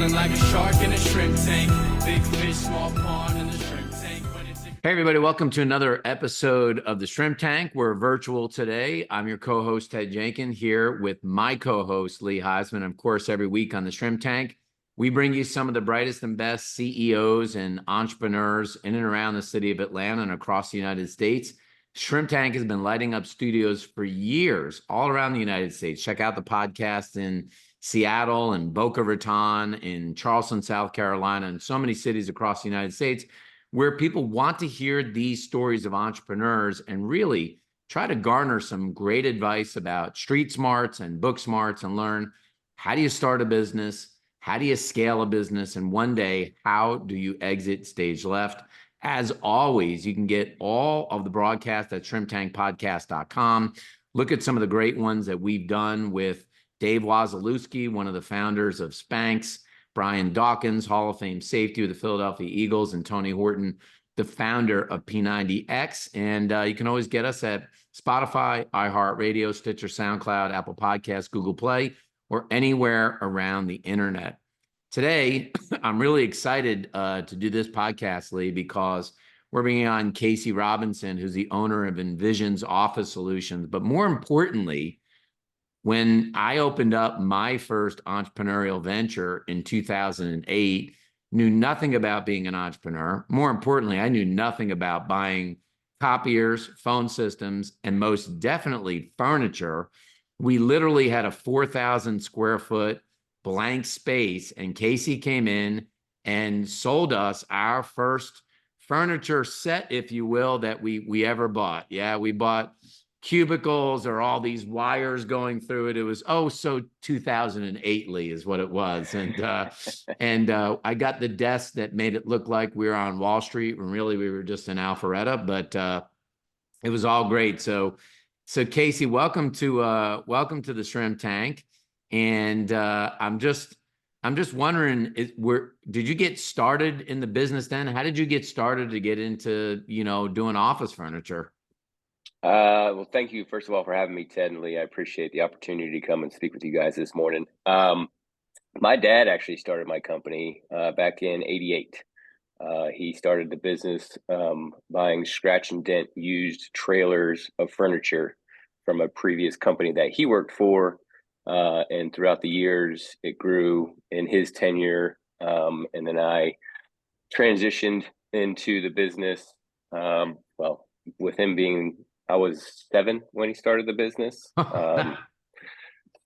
Feeling like a shark in a shrimp tank. Big fish, small pond in the shrimp tank. Hey, everybody, welcome to another episode of the Shrimp Tank. We're virtual today. I'm your co-host, Ted Jenkins, here with my co-host, Lee Heisman. Of course, every week on the Shrimp Tank, we bring you some of the brightest and best CEOs and entrepreneurs in and around the city of Atlanta and across the United States. Shrimp Tank has been lighting up studios for years all around the United States. Check out the podcast in Seattle and Boca Raton, in Charleston, South Carolina, and so many cities across the United States, where people want to hear these stories of entrepreneurs and really try to garner some great advice about street smarts and book smarts and learn, how do you start a business? How do you scale a business? And one day, how do you exit stage left? As always, you can get all of the broadcasts at shrimptankpodcast.com. Look at some of the great ones that we've done with Dave Wazalewski, one of the founders of Spanx, Brian Dawkins, Hall of Fame safety with the Philadelphia Eagles, and Tony Horton, the founder of P90X. And you can always get us at Spotify, iHeartRadio, Stitcher, SoundCloud, Apple Podcasts, Google Play, or anywhere around the internet. Today, I'm really excited to do this podcast, Lee, because we're bringing on Casey Robinson, who's the owner of Envision Office Solutions. But more importantly, when I opened up my first entrepreneurial venture in 2008, knew nothing about being an entrepreneur. More importantly, I knew nothing about buying copiers, phone systems, and most definitely furniture. We literally had a 4,000 square foot blank space, and Casey came in and sold us our first furniture set, if you will, that we ever bought. Yeah, we bought cubicles or all these wires going through it. It was so 2008, Lee, is what it was. And I got the desk that made it look like we were on Wall Street when really we were just in Alpharetta, but it was all great. So Casey, welcome to the Shrimp Tank. And I'm just wondering, did you get started in the business then? How did you get started to get into, doing office furniture? Well, thank you, first of all, for having me, Ted and Lee. I appreciate the opportunity to come and speak with you guys this morning. My dad actually started my company back in '88. He started the business buying scratch and dent used trailers of furniture from a previous company that he worked for. And throughout the years, it grew in his tenure. And then I transitioned into the business. With him being, I was 7 when he started the business.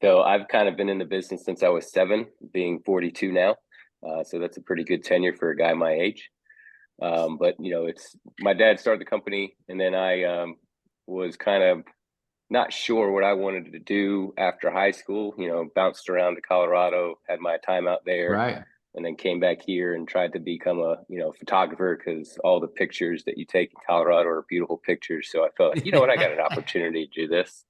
So I've kind of been in the business since I was 7, being 42 now. So that's a pretty good tenure for a guy my age. But it's my dad started the company, and then I was kind of not sure what I wanted to do after high school. Bounced around to Colorado, had my time out there. Right. And then came back here and tried to become a, photographer, because all the pictures that you take in Colorado are beautiful pictures. So I felt, I got an opportunity to do this.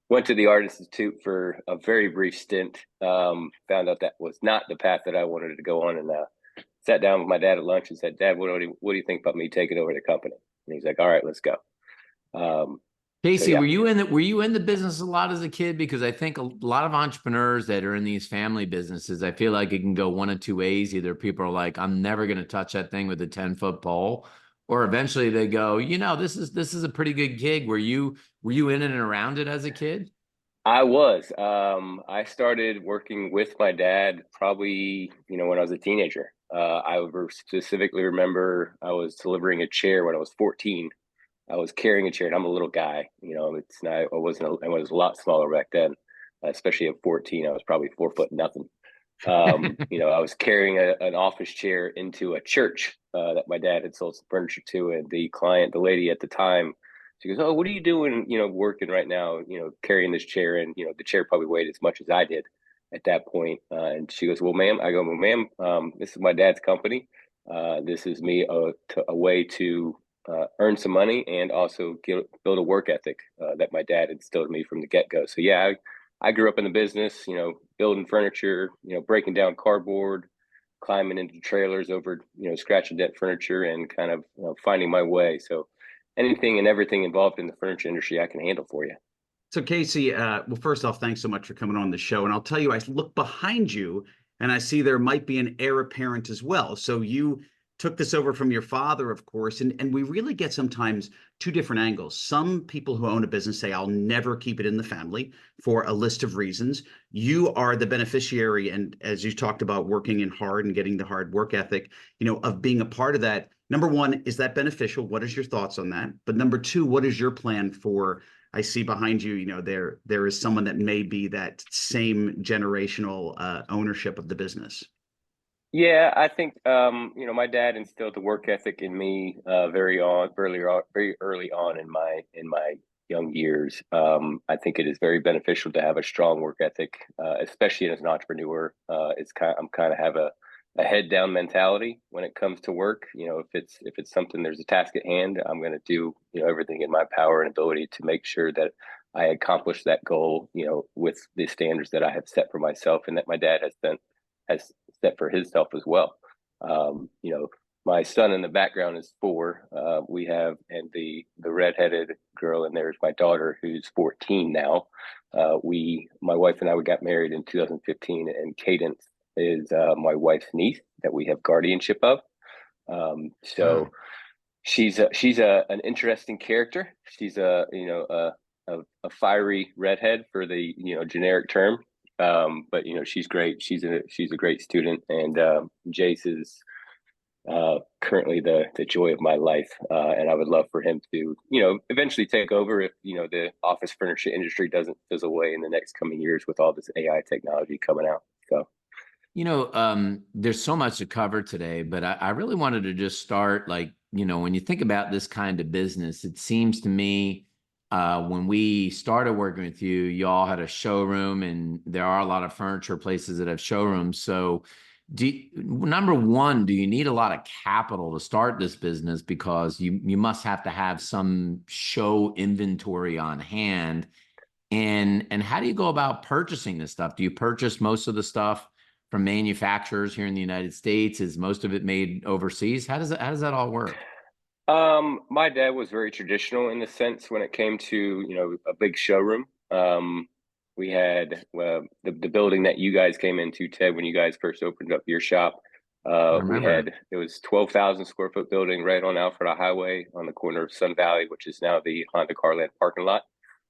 Went to the Art Institute for a very brief stint. Found out that was not the path that I wanted to go on, and sat down with my dad at lunch and said, "Dad, what do you think about me taking over the company?" And he's like, "All right, let's go." Casey, were you in the business a lot as a kid? Because I think a lot of entrepreneurs that are in these family businesses, I feel like it can go one of two ways. Either people are like, I'm never going to touch that thing with a 10-foot pole, or eventually they go, this is a pretty good gig. Were you in and around it as a kid? I was. I started working with my dad probably, when I was a teenager. I specifically remember I was delivering a chair when I was 14. I was carrying a chair, and I'm a little guy. It's not. I was a lot smaller back then, especially at 14. I was probably 4 foot nothing. I was carrying an office chair into a church that my dad had sold some furniture to, and the lady at the time, she goes, "Oh, what are you doing? Working right now? Carrying this chair." And the chair probably weighed as much as I did at that point. And she goes, "Well, ma'am," I go, "Well, ma'am, this is my dad's company. This is me a way to earn some money and also build a work ethic that my dad instilled in me from the get-go." So yeah, I grew up in the business, building furniture, breaking down cardboard, climbing into trailers over, scratch and dent furniture, and kind of finding my way. So anything and everything involved in the furniture industry, I can handle for you. So Casey, well, first off, thanks so much for coming on the show. And I'll tell you, I look behind you and I see there might be an heir apparent as well. So you took this over from your father, of course, and we really get sometimes two different angles. Some people who own a business say, I'll never keep it in the family for a list of reasons. You are the beneficiary, and as you talked about working in hard and getting the hard work ethic, of being a part of that. Number one, is that beneficial? What is your thoughts on that? But number two, what is your plan for, I see behind you, there is someone that may be that same generational ownership of the business. Yeah, I think my dad instilled the work ethic in me very early on in my young years. I think it is very beneficial to have a strong work ethic, especially as an entrepreneur. I'm kind of have a head down mentality when it comes to work. If it's something, there's a task at hand, I'm going to do everything in my power and ability to make sure that I accomplish that goal, with the standards that I have set for myself and that my dad has set for himself as well. My son in the background is 4. We have, and the redheaded girl in there is my daughter, who's 14 now. My wife and I, we got married in 2015, and Cadence is my wife's niece that we have guardianship of. So she's an interesting character. She's a fiery redhead, for the generic term. But she's great. She's a great student, and Jace is currently the joy of my life. And I would love for him to eventually take over if the office furniture industry doesn't fizzle away in the next coming years with all this AI technology coming out. So there's so much to cover today, but I really wanted to just start, like, when you think about this kind of business, it seems to me, when we started working with you, you all had a showroom, and there are a lot of furniture places that have showrooms. So number one, do you need a lot of capital to start this business? Because you must have to have some show inventory on hand. And how do you go about purchasing this stuff? Do you purchase most of the stuff from manufacturers here in the United States? Is most of it made overseas? How does that all work? My dad was very traditional in the sense when it came to, a big showroom. We had the building that you guys came into, Ted, when you guys first opened up your shop. It was 12,000 square foot building right on Alfred Highway on the corner of Sun Valley, which is now the Honda Carland parking lot.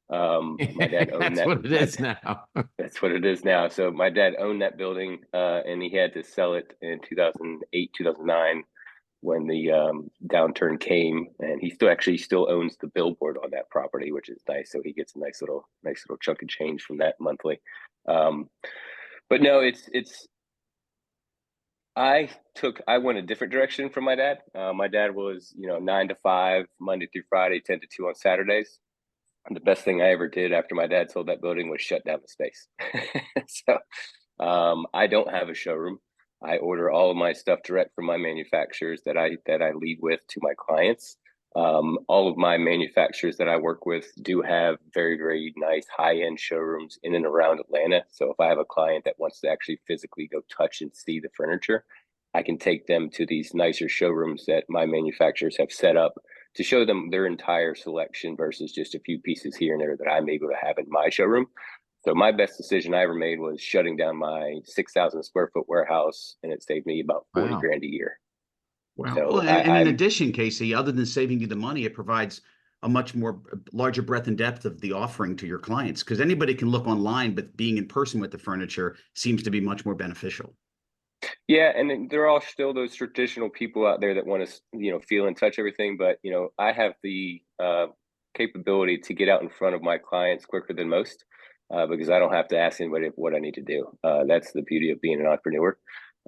My dad owned That's what it is now. That's what it is now. So my dad owned that building, and he had to sell it in 2008, 2009 when the downturn came, and he still owns the billboard on that property, which is nice. So he gets a nice little chunk of change from that monthly. But no, I went a different direction from my dad. My dad was 9 to 5 Monday through Friday, 10 to 2 on Saturdays. And the best thing I ever did after my dad sold that building was shut down the space. So I don't have a showroom. I order all of my stuff direct from my manufacturers that I lead with to my clients. All of my manufacturers that I work with do have very, very nice high-end showrooms in and around Atlanta. So if I have a client that wants to actually physically go touch and see the furniture, I can take them to these nicer showrooms that my manufacturers have set up to show them their entire selection versus just a few pieces here and there that I'm able to have in my showroom. So my best decision I ever made was shutting down my 6,000 square foot warehouse, and it saved me about 40 grand a year. Wow. So Well, and in addition, Casey, other than saving you the money, it provides a much more larger breadth and depth of the offering to your clients, because anybody can look online, but being in person with the furniture seems to be much more beneficial. Yeah, and there are still those traditional people out there that want to, feel and touch everything. But, I have the capability to get out in front of my clients quicker than most, because I don't have to ask anybody what I need to do. That's the beauty of being an entrepreneur.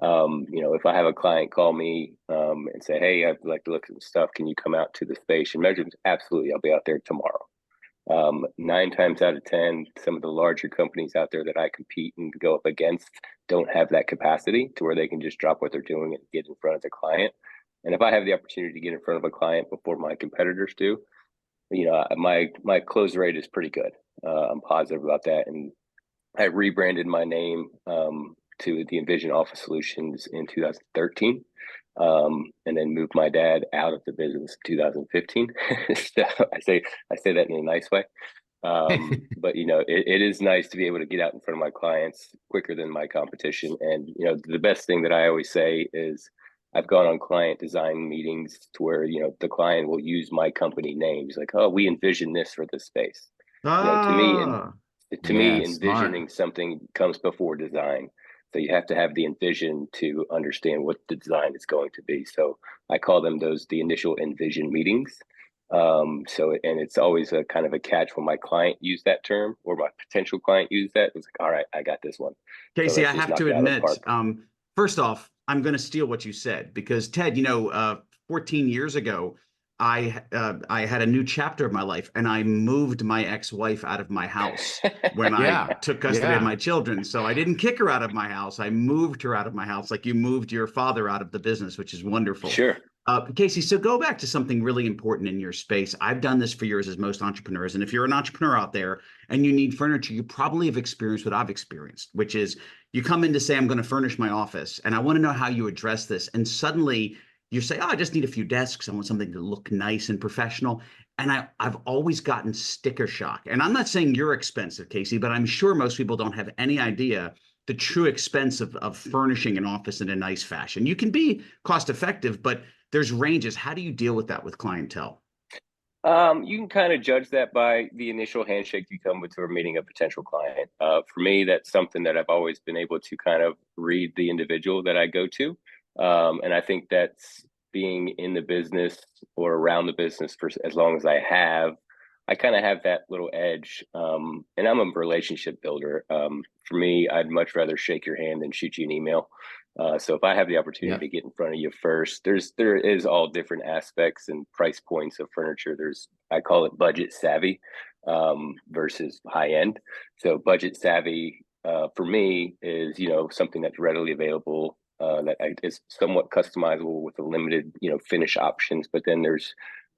If I have a client call me and say, hey, I'd like to look at some stuff, can you come out to the space and measure? Absolutely, I'll be out there tomorrow. 9 times out of 10, some of the larger companies out there that I compete and go up against don't have that capacity to where they can just drop what they're doing and get in front of the client. And if I have the opportunity to get in front of a client before my competitors do, my close rate is pretty good. I'm positive about that. And I rebranded my name to the Envision Office Solutions in 2013. And then moved my dad out of the business in 2015. So I say that in a nice way. But it is nice to be able to get out in front of my clients quicker than my competition. And the best thing that I always say is I've gone on client design meetings to where the client will use my company names, like, oh, we envision this for this space. To me, and Ah, to me, Yeah, smart. envisioning something comes before design. So you have to have the envision to understand what the design is going to be. So I call them the initial envision meetings. And it's always a kind of a catch when my client used that term or my potential client used that. It's like, all right, I got this one. So Casey, let's I just have knock to it out of the admit, park. first off, I'm going to steal what you said because Ted, 14 years ago, I had a new chapter of my life, and I moved my ex-wife out of my house when I Yeah, took custody of yeah. my children. So I didn't kick her out of my house. I moved her out of my house, like you moved your father out of the business, which is wonderful. Sure. Casey, so go back to something really important in your space. I've done this for years, as most entrepreneurs. And if you're an entrepreneur out there and you need furniture, you probably have experienced what I've experienced, which is you come in to say, I'm going to furnish my office, and I want to know how you address this. And suddenly you say, oh, I just need a few desks. I want something to look nice and professional. And I've always gotten sticker shock. And I'm not saying you're expensive, Casey, but I'm sure most people don't have any idea the true expense of furnishing an office in a nice fashion. You can be cost effective, but there's ranges. How do you deal with that with clientele? You can kind of judge that by the initial handshake you come with to a meeting a potential client. For me, that's something that I've always been able to kind of read the individual that I go to. And I think that's being in the business or around the business for as long as I kind of have that little edge. And I'm a relationship builder. For me, I'd much rather shake your hand than shoot you an email. So if I have the opportunity Yep. to get in front of you first, there is all different aspects and price points of furniture. I call it budget savvy versus high end. So budget savvy for me is something that's readily available, is somewhat customizable with a limited finish options. But then there's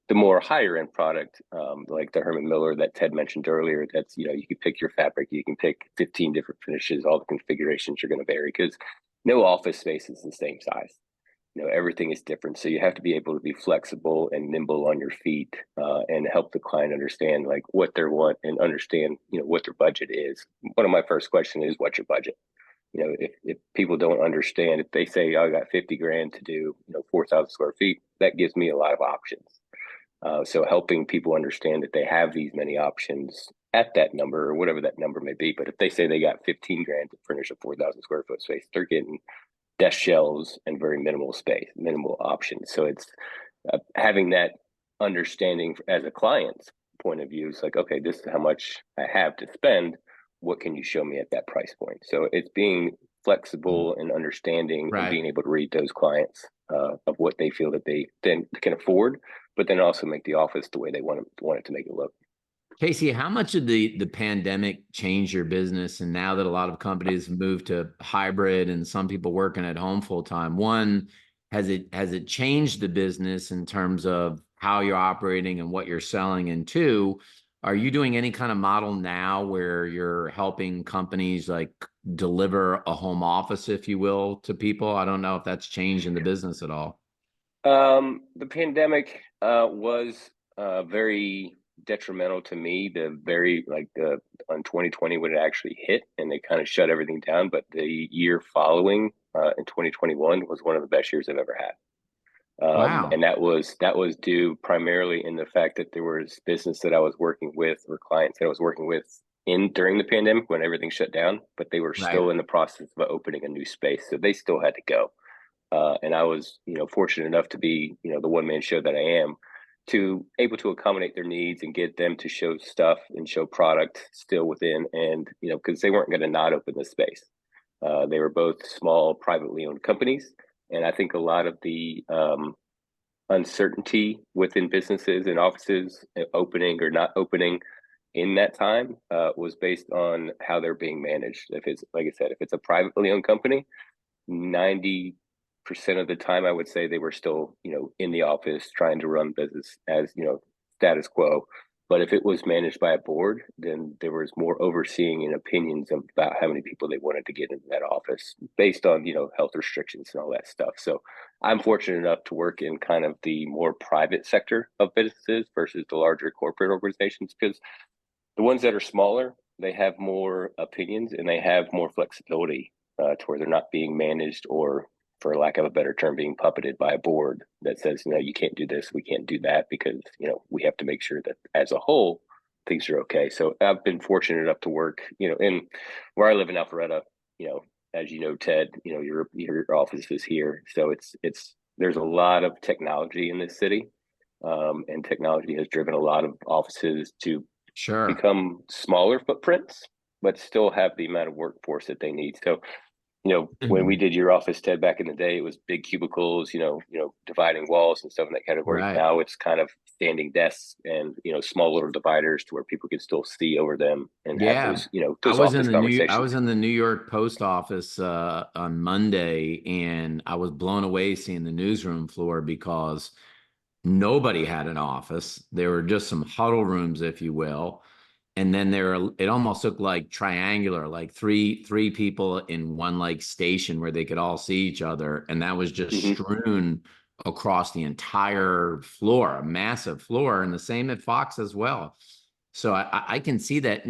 the more higher end product, like the Herman Miller that Ted mentioned earlier. That's you can pick your fabric, you can pick 15 different finishes. All the configurations are going to vary because no office space is the same size. Everything is different, so you have to be able to be flexible and nimble on your feet, and help the client understand like what they want and understand what their budget is. One of my first questions is, what's your budget? If people don't understand, if they say, oh, I got 50 grand to do 4,000 square feet, that gives me a lot of options. So helping people understand that they have these many options at that number or whatever that number may be. But if they say they got 15 grand to furnish a 4,000 square foot space, they're getting desk shelves and very minimal space, minimal options. So it's having that understanding as a client's point of view. It's like, okay, this is how much I have to spend. What can you show me at that price point? So it's being flexible and understanding and Right. being able to read those clients of what they feel that they then can afford, but then also make the office the way they want it to make it look. Casey, how much did the pandemic change your business? And now that a lot of companies have moved to hybrid and some people working at home full time, one, has it changed the business in terms of how you're operating and what you're selling? And two, are you doing any kind of model now where you're helping companies like deliver a home office, if you will, to people? I don't know if that's changed in the business at all. The pandemic was very detrimental to me. On 2020 when it actually hit and they kind of shut everything down. But the year following, in 2021, was one of the best years I've ever had. Wow. And that was due primarily in the fact that there was business that I was working with or clients that I was working with in during the pandemic when everything shut down, but they were Right. still in the process of opening a new space, so they still had to go. And I was, fortunate enough to be, the one man show that I am, to able to accommodate their needs and get them to show stuff and show product still within, and because they weren't going to not open the space. They were both small, privately owned companies, and I think a lot of the uncertainty within businesses and offices opening or not opening in that time was based on how they're being managed. If it's, like I said, if it's a privately owned company, 90% of the time, I would say they were still, in the office trying to run business as, status quo. But if it was managed by a board, then there was more overseeing and opinions about how many people they wanted to get into that office based on, health restrictions and all that stuff. So I'm fortunate enough to work in kind of the more private sector of businesses versus the larger corporate organizations, because The ones that are smaller, they have more opinions and they have more flexibility to where they're not being managed or, for lack of a better term, being puppeted by a board that says, you can't do this, we can't do that, because, we have to make sure that as a whole, things are okay. So I've been fortunate enough to work, in where I live in Alpharetta, as you know, Ted, your office is here. So there's a lot of technology in this city. And technology has driven a lot of offices to Sure. become smaller footprints, but still have the amount of workforce that they need. So, when we did your office, Ted, back in the day, it was big cubicles, dividing walls and stuff in that category. Right. Now it's kind of standing desks and, small little dividers to where people can still see over them and have Yeah. those, I those was in office the I conversations. was in the New York Post Office on Monday, and I was blown away seeing the newsroom floor because nobody had an office. There were just some huddle rooms, if you will. And then it almost looked like triangular, like three people in one like station where they could all see each other. And that was just Mm-hmm. strewn across the entire floor, a massive floor, and the same at Fox as well. So I can see that.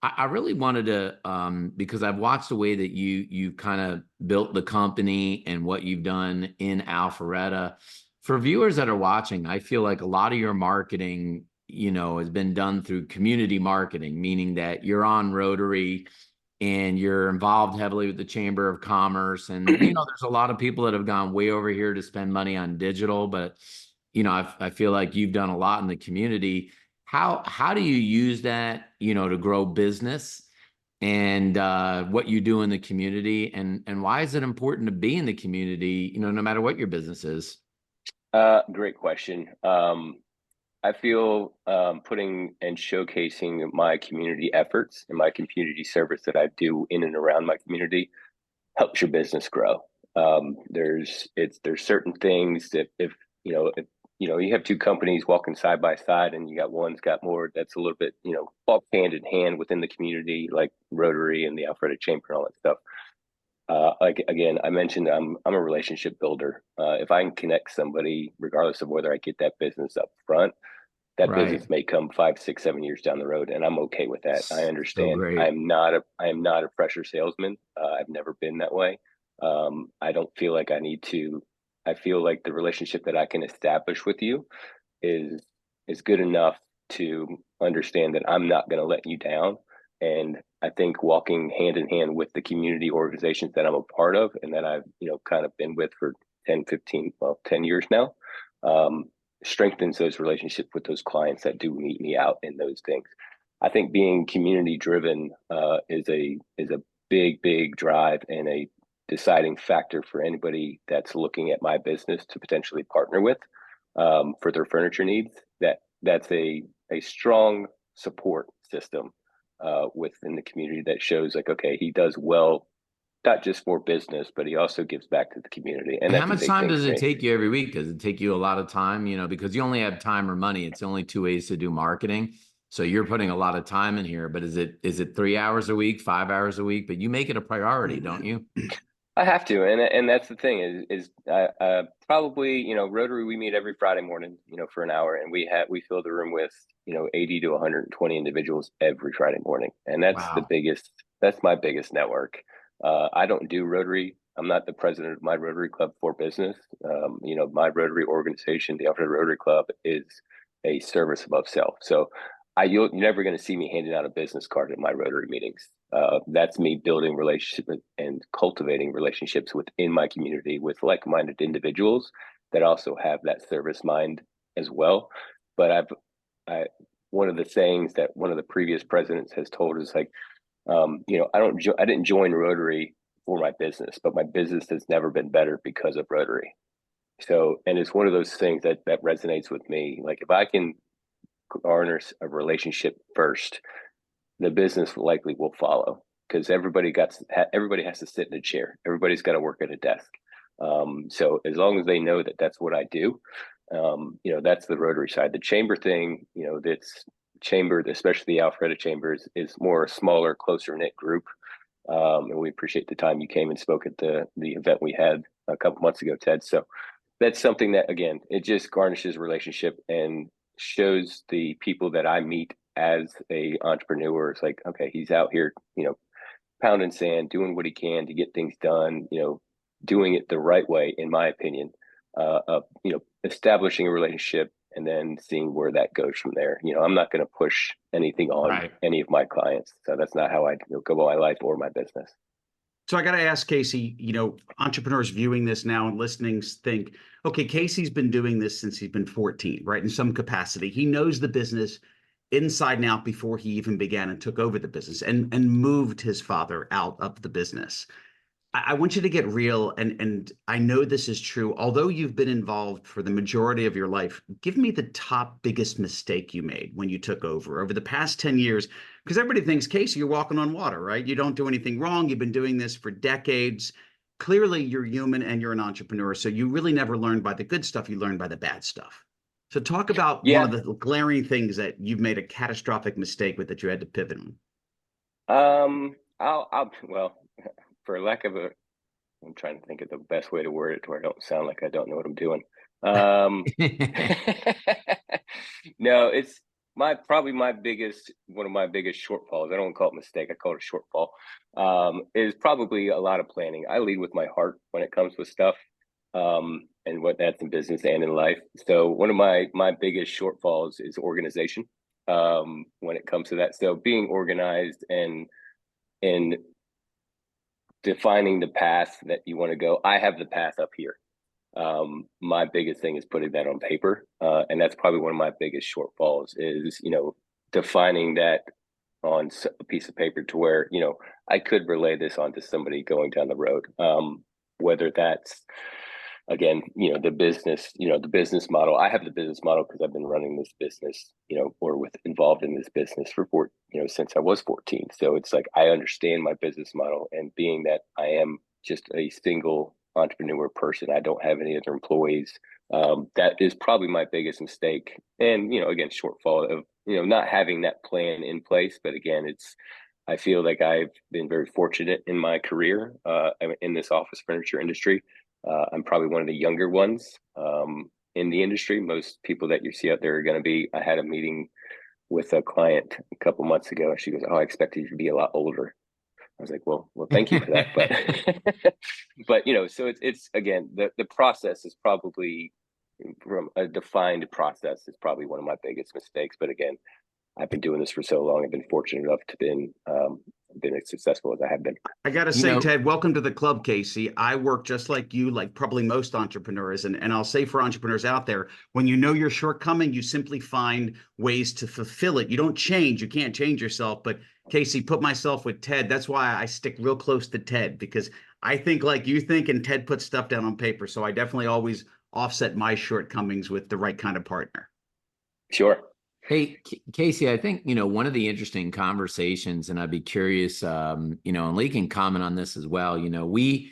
I really wanted to because I've watched the way that you kind of built the company and what you've done in Alpharetta. For viewers that are watching, I feel like a lot of your marketing, has been done through community marketing, meaning that you're on Rotary and you're involved heavily with the Chamber of Commerce. And, there's a lot of people that have gone way over here to spend money on digital, but, I feel like you've done a lot in the community. How do you use that, to grow business and what you do in the community, and why is it important to be in the community, no matter what your business is? Great question. I feel putting and showcasing my community efforts and my community service that I do in and around my community helps your business grow. There's certain things that if you have two companies walking side by side and you got one's got more that's a little bit walk hand in hand within the community, like Rotary and the Alpharetta Chamber and all that stuff. Like again, I mentioned I'm a relationship builder. If I can connect somebody, regardless of whether I get that business up front, that Right. business may come 5, 6, 7 years down the road, and I'm okay with that. I So understand. great. I am not a pressure salesman. I've never been that way. I don't feel like I need to. I feel like the relationship that I can establish with you is good enough to understand that I'm not going to let you down. And I think walking hand in hand with the community organizations that I'm a part of and that I've kind of been with for 10, 15, 10 years now, strengthens those relationships with those clients that do meet me out in those things. I think being community driven is a big drive and a deciding factor for anybody that's looking at my business to potentially partner with for their furniture needs. That's a strong support system within the community that shows like, okay, he does well, not just for business, but he also gives back to the community, and And how that's a much big time thing does for it me. take you every week? Does it take you a lot of time, because you only have time or money. It's only two ways to do marketing. So you're putting a lot of time in here, but is it 3 hours a week, 5 hours a week? But you make it a priority, don't you? I have to, and that's the thing is probably Rotary, we meet every Friday morning for an hour, and we fill the room with 80 to 120 individuals every Friday morning, and Wow. that's my biggest network. I don't do Rotary. I'm not the president of my Rotary Club for business. My Rotary organization, the Alfred Rotary Club, is a service above self. So you're never going to see me handing out a business card at my Rotary meetings. That's me building relationships and cultivating relationships within my community with like-minded individuals that also have that service mind as well. But one of the sayings that one of the previous presidents has told is like, I didn't join Rotary for my business, but my business has never been better because of Rotary. So, and it's one of those things that resonates with me. Like if I can garner a relationship first, the business likely will follow because everybody has to sit in a chair. Everybody's got to work at a desk. So as long as they know that that's what I do, that's the Rotary side. The chamber thing, that's chamber, especially the Alpharetta Chambers, is more a smaller, closer knit group. And we appreciate the time you came and spoke at the event we had a couple months ago, Ted. So that's something that, again, it just garnishes relationship and shows the people that I meet as a entrepreneur, it's like, okay, he's out here, pounding sand, doing what he can to get things done, doing it the right way, in my opinion, of, establishing a relationship and then seeing where that goes from there. I'm not going to push anything on any of my clients. So that's not how I go about my life or my business. So I got to ask Casey, entrepreneurs viewing this now and listening think, okay, Casey's been doing this since he's been 14, right? In some capacity. He knows the business inside and out before he even began and took over the business and moved his father out of the business. I want you to get real, and I know this is true. Although you've been involved for the majority of your life, give me the top biggest mistake you made when you took over the past 10 years, because everybody thinks, Casey, you're walking on water, right? You don't do anything wrong. You've been doing this for decades. Clearly, you're human and you're an entrepreneur, so you really never learn by the good stuff. You learn by the bad stuff. So talk about one of the glaring things that you've made a catastrophic mistake with that you had to pivot on. Well, for lack of I'm trying to think of the best way to word it to where I don't sound like I don't know what I'm doing. No, it's one of my biggest shortfalls. I don't call it a mistake. I call it a shortfall. Is probably a lot of planning. I lead with my heart when it comes with stuff, and what that's in business and in life. So one of my biggest shortfalls is organization, when it comes to that. So being organized and defining the path that you want to go. I have the path up here. My biggest thing is putting that on paper. And that's probably one of my biggest shortfalls is, defining that on a piece of paper to where, I could relay this onto somebody going down the road. Whether that's, again, the business model. I have the business model because I've been running this business, or involved in this business for since I was 14. So it's like, I understand my business model, and being that I am just a single entrepreneur person, I don't have any other employees. That is probably my biggest mistake. And, again, shortfall of, not having that plan in place. But again, I feel like I've been very fortunate in my career, in this office furniture industry. I'm probably one of the younger ones in the industry. Most people that you see out there are going to be. I had a meeting with a client a couple months ago, and she goes, "Oh, I expected you to be a lot older." I was like, "Well, thank you for that." But so it's again, the process is probably, from a defined process, is probably one of my biggest mistakes. But again, I've been doing this for so long. I've been fortunate enough to been as successful as I have been. I got to say, Ted, welcome to the club, Casey. I work just like you, like probably most entrepreneurs. And I'll say for entrepreneurs out there, when you know your shortcoming, you simply find ways to fulfill it. You don't change. You can't change yourself. But Casey, put myself with Ted. That's why I stick real close to Ted, because I think like you think, and Ted puts stuff down on paper. So I definitely always offset my shortcomings with the right kind of partner. Sure. Hey, Casey, I think, one of the interesting conversations, and I'd be curious, and Lee can comment on this as well. We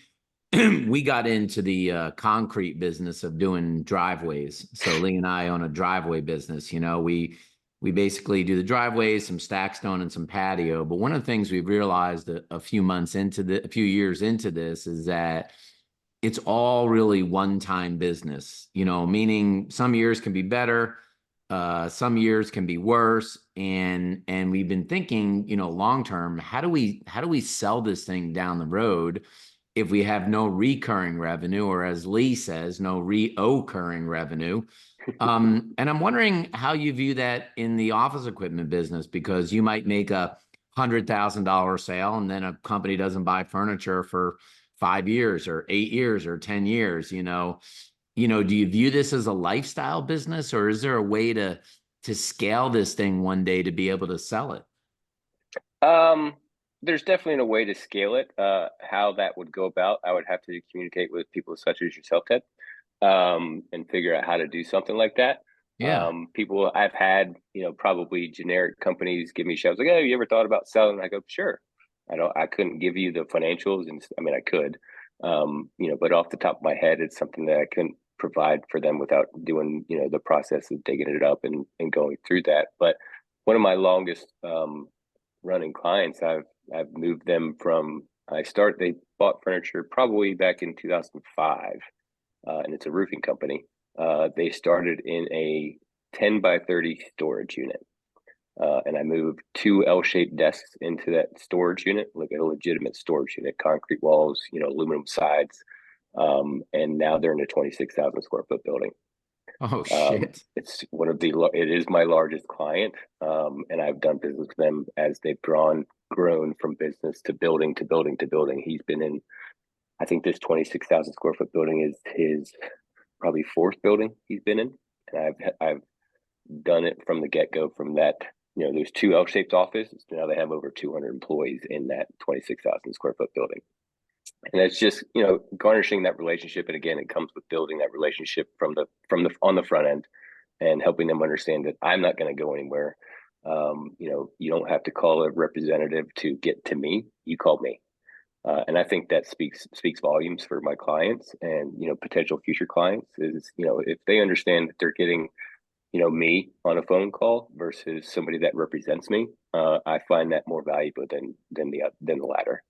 got into the concrete business of doing driveways. So Lee and I own a driveway business. We basically do the driveways, some stack stone and some patio. But one of the things we've realized a few years into this is that it's all really one-time business, meaning some years can be better. Some years can be worse, and we've been thinking, long term, how do we sell this thing down the road if we have no recurring revenue, or as Lee says, no reoccurring revenue? And I'm wondering how you view that in the office equipment business, because you might make $100,000 sale, and then a company doesn't buy furniture for 5 years or 8 years or 10 years. Do you view this as a lifestyle business, or is there a way to scale this thing one day to be able to sell it? There's definitely a way to scale it. How that would go about, I would have to communicate with people such as yourself, Ted, and figure out how to do something like that. Yeah. People I've had, probably generic companies give me shows like, "Oh, you ever thought about selling?" I go, "Sure." I couldn't give you the financials, and I mean, I could, but off the top of my head, it's something that I couldn't provide for them without doing, the process of digging it up and going through that. But one of my longest running clients, I've moved them from, they bought furniture probably back in 2005, and it's a roofing company. They started in a 10 by 30 storage unit. And I moved 2 L-shaped desks into that storage unit, like a legitimate storage unit, concrete walls, aluminum sides. And now they're in a 26,000 square foot building. Oh, shit. It is my largest client. And I've done business with them as they've grown from business to building to building to building. He's been in, I think this 26,000 square foot building is his probably fourth building he's been in. And I've done it from the get-go from that, there's 2 L-shaped offices. Now they have over 200 employees in that 26,000 square foot building. And it's just, garnishing that relationship. And again, it comes with building that relationship on the front end and helping them understand that I'm not going to go anywhere. You don't have to call a representative to get to me. You call me. And I think that speaks volumes for my clients and, potential future clients is, if they understand that they're getting, me on a phone call versus somebody that represents me, I find that more valuable than the latter.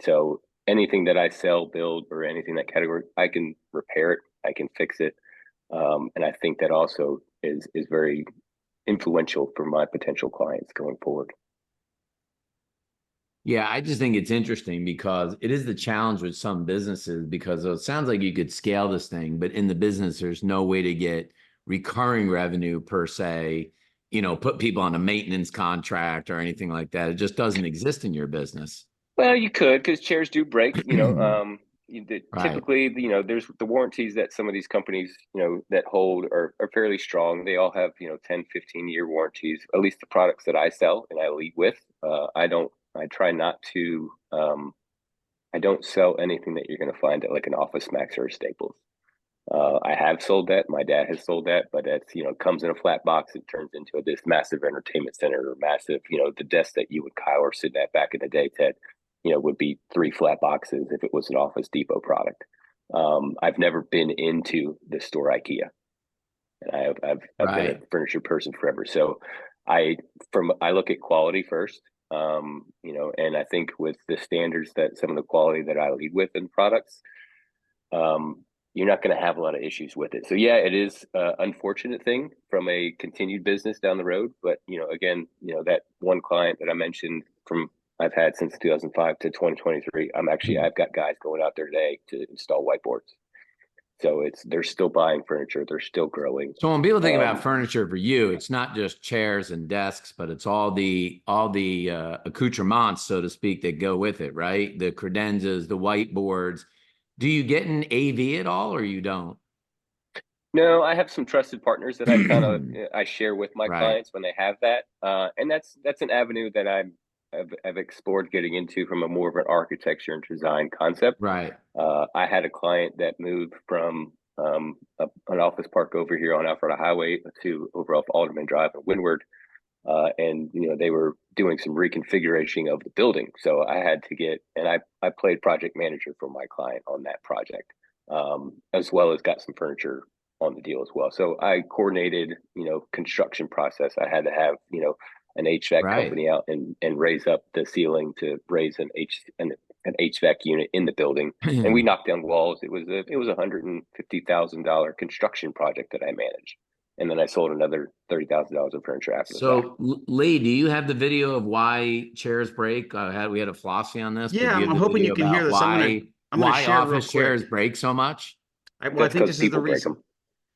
So anything that I sell, build, or anything that category, I can repair it, I can fix it. And I think that also is very influential for my potential clients going forward. Yeah, I just think it's interesting because it is the challenge with some businesses because it sounds like you could scale this thing, but in the business, there's no way to get recurring revenue per se, put people on a maintenance contract or anything like that. It just doesn't exist in your business. Well, you could, because chairs do break, Right. typically, there's the warranties that some of these companies, that hold are fairly strong. They all have, 10, 15-year warranties, at least the products that I sell and I lead with. I try not to, I don't sell anything that you're going to find at like an Office Max or a Staples. I have sold that. My dad has sold that, but it's, comes in a flat box. It turns into this massive entertainment center or massive, the desk that you would Kyle or sit at back in the day, Ted, would be 3 flat boxes if it was an Office Depot product. I've never been into the store IKEA, and I've been a furniture person forever. So I look at quality first, and I think with the standards that some of the quality that I lead with in products, you're not going to have a lot of issues with it. So yeah, it is an unfortunate thing from a continued business down the road. But, again, that one client that I mentioned I've had since 2005 to 2023, I've got guys going out there today to install whiteboards. So they're still buying furniture. They're still growing. So when people think about furniture for you, it's not just chairs and desks, but it's all the accoutrements, so to speak, that go with it, right? The credenzas, the whiteboards. Do you get an AV at all, or you don't? No, I have some trusted partners that I share with my clients when they have that, and that's an avenue that I've explored getting into from a more of an architecture and design concept. Right. I had a client that moved from an office park over here on Alpharetta Highway to over off Alderman Drive in Windward. And they were doing some reconfiguration of the building, so I had to and I played project manager for my client on that project, as well as got some furniture on the deal as well. So I coordinated, construction process. I had to have an HVAC company out and raise up the ceiling to raise an HVAC unit in the building, and we knocked down walls. It was $150,000 construction project that I managed. And then I sold another $30,000 of furniture after that. So, Lee, do you have the video of why chairs break? We had a philosophy on this. Yeah, I'm hoping you can hear this. Why share office chairs break so much? I think this is the reason.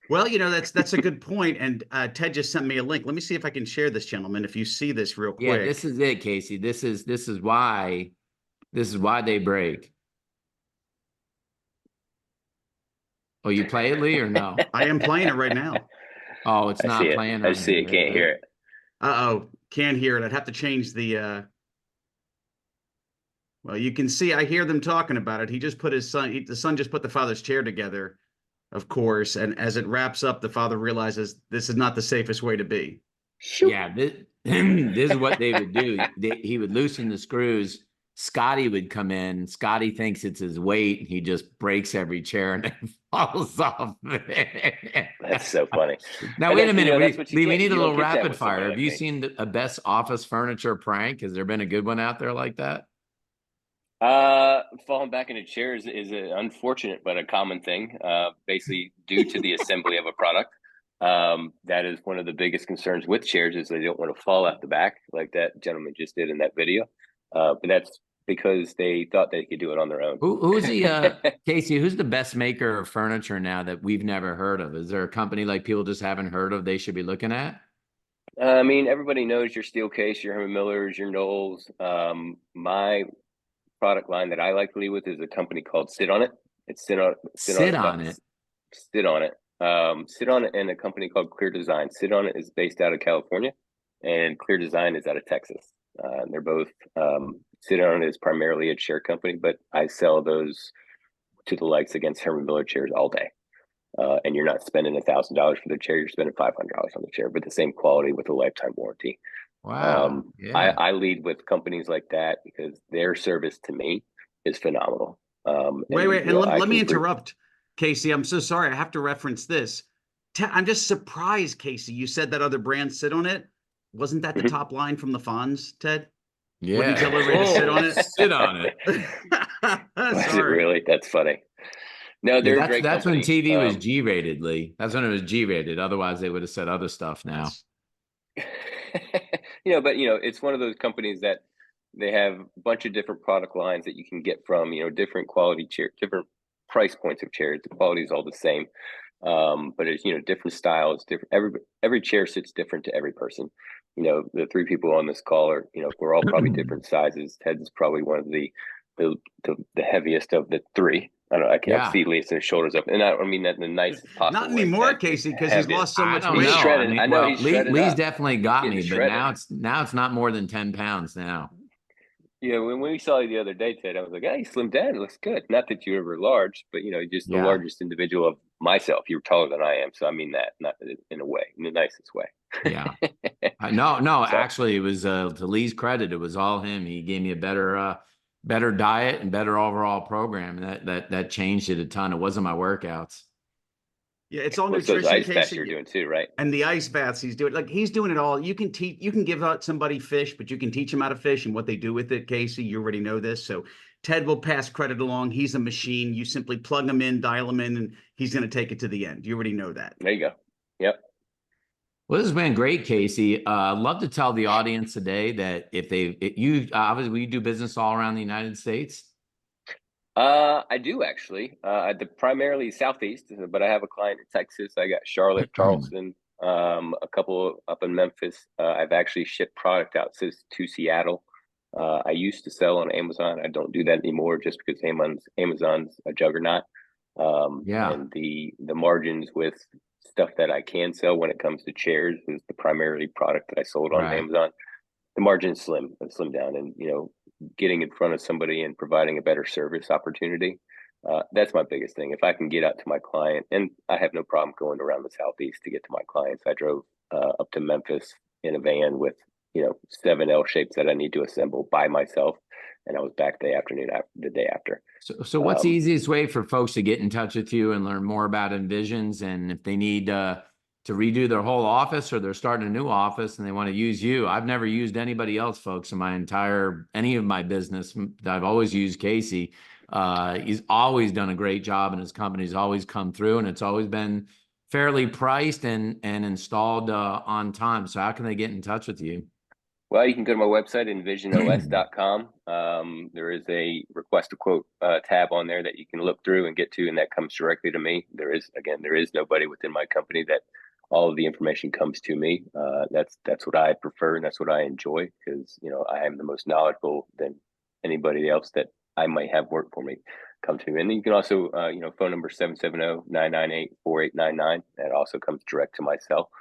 Well, that's a good point. And Ted just sent me a link. Let me see if I can share this, gentlemen. If you see this real quick. Yeah, this is it, Casey. This is why they break. Oh, you play it, Lee, or no? I am playing it right now. Oh, it's not playing. I see it. Can't hear it. Can't hear it. I'd have to change the. Well, you can see. I hear them talking about it. He just put his son. The son just put the father's chair together, of course. And as it wraps up, the father realizes this is not the safest way to be. Yeah, this is what they would do. He would loosen the screws. Scotty would come in. Scotty thinks it's his weight. He just breaks every chair and it falls off. That's so funny. Now, wait a minute. We need a little rapid fire. Have you seen a best office furniture prank? Has there been a good one out there like that? Falling back into chairs is an unfortunate but a common thing, basically due to the assembly of a product. That is one of the biggest concerns with chairs is they don't want to fall out the back like that gentleman just did in that video. But that's because they thought they could do it on their own. Who's Casey, who's the best maker of furniture now that we've never heard of? Is there a company like people just haven't heard of they should be looking at? I mean, everybody knows your Steelcase, your Herman Millers, your Knowles. My product line that I like to lead with is a company called Sit On It. It's Sit On It. Sit on it. Sit On It. Sit On It and a company called Clear Design. Sit On It is based out of California, and Clear Design is out of Texas. They're both Sit On It is primarily a chair company, but I sell those to the likes against Herman Miller chairs all day. And you're not spending $1,000 for the chair; you're spending $500 on the chair, but the same quality with a lifetime warranty. Wow. Yeah. I lead with companies like that because their service to me is phenomenal. Wait, and let me interrupt, Casey. I'm so sorry. I have to reference this. I'm just surprised, Casey. You said that other brand Sit On It. Wasn't that the top line from the Fonz, Ted? Yeah. Wouldn't you tell everybody to sit on it? Sit on it. Is it really? That's funny. No, they're a great that's company. when TV was G-rated, Lee. That's when it was G-rated. Otherwise, they would have said other stuff now. But it's one of those companies that they have a bunch of different product lines that you can get from, different quality chair, different price points of chairs. The quality is all the same. But it's, different styles, different, every chair sits different to every person. The three people on this call are, we're all probably different sizes. Ted's probably one of the heaviest of the three. I don't know. I can't see Lisa's shoulders up, and I don't mean that in the nicest possible Not anymore, way. Casey, because he's lost so much weight. He's shredded. I know he's shredded. Lee's definitely got me, but shredded. now it's not more than 10 pounds now. Yeah, when we saw you the other day, Ted, I was like, "Hey, you slimmed down. It looks good." Not that you were large, but just the largest individual of myself. You were taller than I am, so I mean that, not in a way, in the nicest way. Yeah. No. Actually, it was to Lee's credit. It was all him. He gave me a better diet and better overall program. That changed it a ton. It wasn't my workouts. Yeah, it's all nutrition. Those ice baths you're doing too, right? And the ice baths he's doing, he's doing it all. You can give out somebody fish, but you can teach them how to fish and what they do with it, Casey. You already know this. So Ted will pass credit along. He's a machine. You simply plug him in, dial him in, and he's going to take it to the end. You already know that. There you go. Yep. Well, this has been great, Casey. I'd love to tell the audience today that you obviously do business all around the United States. I do actually. Primarily Southeast, but I have a client in Texas. I got Charlotte, Charleston, a couple up in Memphis. I've actually shipped product out to Seattle. I used to sell on Amazon. I don't do that anymore just because Amazon's a juggernaut. And the margins with stuff that I can sell when it comes to chairs is the primarily product that I sold on Amazon. The margin's slim down, and getting in front of somebody and providing a better service opportunity. That's my biggest thing. If I can get out to my client, and I have no problem going around the Southeast to get to my clients. I drove up to Memphis in a van with 7 L shapes that I need to assemble by myself, and I was back the day after. So what's the easiest way for folks to get in touch with you and learn more about Envisions? And if they need to redo their whole office, or they're starting a new office and they want to use you. I've never used anybody else, folks, in any of my business. I've always used Casey. He's always done a great job, and his company's always come through, and it's always been fairly priced and installed on time. So how can they get in touch with you? Well, you can go to my website, envisionos.com. There is a request a quote tab on there that you can look through and get to, and that comes directly to me. There is nobody within my company that all of the information comes to me. That's what I prefer, and that's what I enjoy, because I am the most knowledgeable than anybody else that I might have work for me come to me. And then you can also phone number 770-998-4899. That also comes direct to my cell.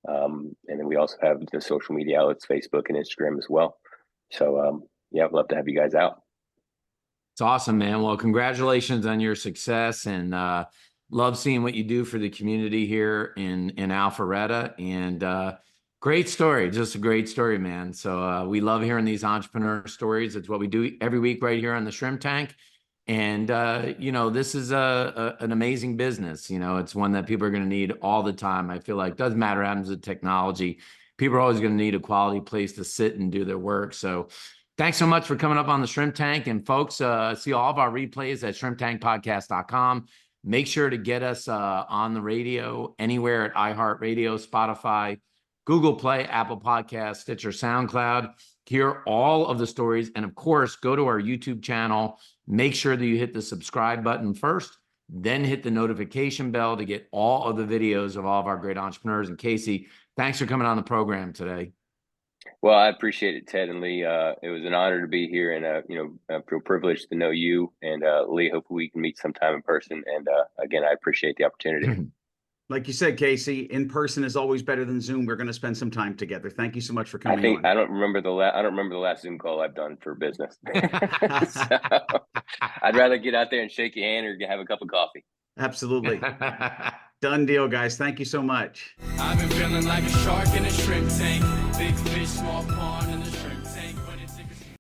And then we also have the social media outlets, Facebook and Instagram as well. So I'd love to have you guys out. It's awesome, man. Well, congratulations on your success, and love seeing what you do for the community here in Alpharetta. And great story, just a great story, man. So we love hearing these entrepreneur stories. It's what we do every week right here on the Shrimp Tank. And this is an amazing business. It's one that people are going to need all the time. I feel like it doesn't matter what happens with technology. People are always going to need a quality place to sit and do their work. So thanks so much for coming up on the Shrimp Tank. And folks, see all of our replays at shrimptankpodcast.com. Make sure to get us on the radio anywhere at iHeartRadio, Spotify, Google Play, Apple Podcasts, Stitcher, SoundCloud. Hear all of the stories. And of course, go to our YouTube channel. Make sure that you hit the subscribe button first, then hit the notification bell to get all of the videos of all of our great entrepreneurs. And Casey, thanks for coming on the program today. Well, I appreciate it, Ted and Lee. It was an honor to be here, and I feel privileged to know you. And Lee, hopefully we can meet sometime in person. And again, I appreciate the opportunity. Like you said, Casey, in person is always better than Zoom. We're going to spend some time together. Thank you so much for coming on. I don't remember the last Zoom call I've done for business. So, I'd rather get out there and shake your hand or have a cup of coffee. Absolutely. Done deal, guys. Thank you so much. I've been feeling like a shark in a shrimp tank. Big fish, small pond in the shrimp